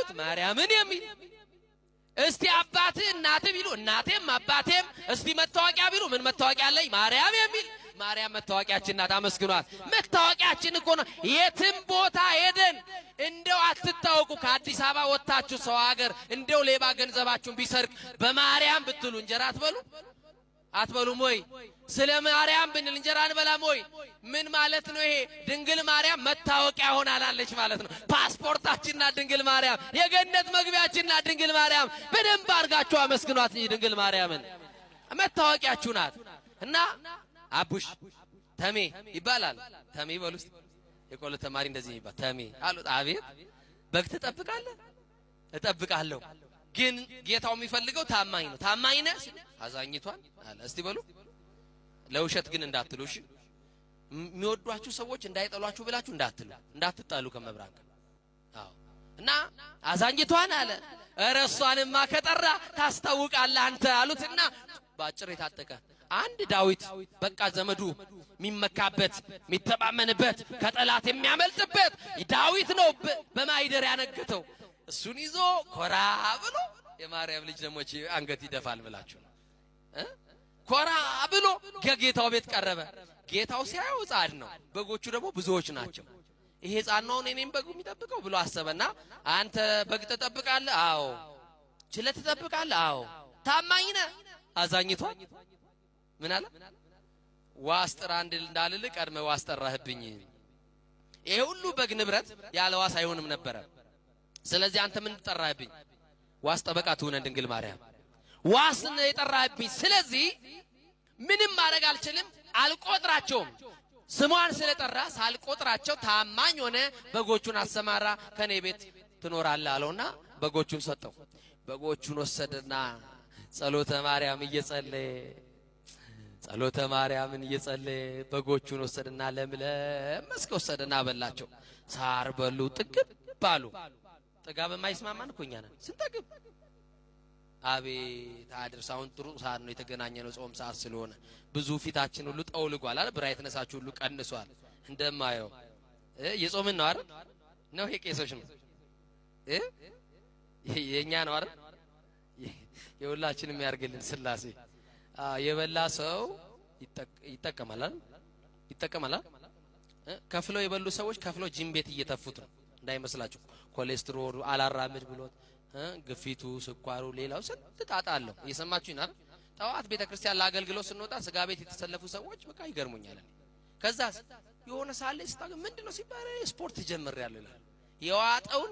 ቢሉት ማርያምን የሚል እስቲ አባትህ እናትህ ቢሉ እናቴም አባቴም እስቲ መታወቂያ ቢሉ ምን መታወቂያ አለኝ ማርያም የሚል ማርያም መታወቂያችን ናት አመስግኗት መታወቂያችን እኮ ነው የትም ቦታ ሄደን እንደው አትታወቁ ከአዲስ አበባ ወጣችሁ ሰው ሀገር እንደው ሌባ ገንዘባችሁን ቢሰርቅ በማርያም ብትሉ እንጀራ አትበሉም ወይ ስለ ማርያም ብንል እንጀራ አንበላም ወይ ምን ማለት ነው ይሄ ድንግል ማርያም መታወቂያ ሆናላለች ማለት ነው ፓስፖርታችንና ድንግል ማርያም የገነት መግቢያችንና ድንግል ማርያም በደንብ አርጋችሁ አመስግኗት ድንግል ማርያምን መታወቂያችሁ ናት እና አቡሽ ተሜ ይባላል ተሜ በሉስ የቆሎ ተማሪ እንደዚህ ይባል ተሜ አሉት አቤት በግ ትጠብቃለህ እጠብቃለሁ ግን ጌታው የሚፈልገው ታማኝ ነው ታማኝ ነህ አዛኝቷን አለ እስቲ በሉ ለውሸት ግን እንዳትሉ እሺ የሚወዷችሁ ሰዎች እንዳይጠሏችሁ ብላችሁ እንዳትጣሉ ከመብራን አዎ እና አዛኝቷን አለ እረሷንማ ከጠራ ታስተውቃለህ አንተ አሉትና ባጭር የታጠቀ አንድ ዳዊት በቃ ዘመዱ የሚመካበት የሚተማመንበት ከጠላት የሚያመልጥበት ዳዊት ነው በማይደር ያነገተው እሱን ይዞ ኮራ ብሎ የማርያም ልጅ ደሞች አንገት ይደፋል ብላችሁ ነው ኮራ ብሎ ከጌታው ቤት ቀረበ ጌታው ሲያየው ጻድ ነው በጎቹ ደግሞ ብዙዎች ናቸው ይሄ ጻድ ነው እኔም በጉ የሚጠብቀው ብሎ አሰበና አንተ በግ ተጠብቃለህ አዎ ችለህ ተጠብቃለህ አዎ ታማኝ ነህ አዛኝቷ ምን አለ ዋስጥራ እንዳልል ቀድመ ዋስጠራህብኝ ይሄ ሁሉ በግ ንብረት ያለ ዋስ አይሆንም ነበር ስለዚህ አንተ ምን ተጠራህብኝ ዋስ ጠበቃ ትሆነ ድንግል ማርያም ዋስ ነው የጠራህብኝ ስለዚህ ምንም ማድረግ አልችልም አልቆጥራቸውም ስሟን ስለጠራ ሳልቆጥራቸው ታማኝ ሆነ በጎቹን አሰማራ ከኔ ቤት ትኖራለህ አለውና በጎቹን ሰጠው በጎቹን ወሰደና ጸሎተ ማርያም እየጸለየ በጎቹን ወሰደና ለምለም መስክ ወሰደና በላቸው ሳር በሉ ጥግብ ባሉ ጥጋብ የማይስማማን እኮ እኛ ነን ስንጠግብ አቤት አድርሳውን ጥሩ ሰዓት ነው የተገናኘነው ጾም ሰዓት ስለሆነ ብዙ ፊታችን ሁሉ ጠውልጓል አይደል ብራይትነሳችሁ ሁሉ ቀንሷል እንደማየው የጾምን ነው አይደል ነው የቄሶች ነው የኛ ነው አይደል የሁላችንም ያርግልን ስላሴ የበላ ሰው ይጠቀማል ከፍለው የበሉ ሰዎች ከፍለው ጂም ቤት እየተፉት ነው እንዳይመስላችሁ ኮሌስትሮል አላራምድ ብሎት ግፊቱ ስኳሩ ሌላው ስንት ጣጣ አለው እየሰማችሁ ይናል ጠዋት ቤተክርስቲያን ለአገልግሎት ስንወጣ ስጋ ቤት የተሰለፉ ሰዎች በቃ ይገርሙኛል ከዛስ የሆነ ሳለ ስታገ ምንድነው ሲባል ስፖርት ጀምር ያለው ይላል የዋጠውን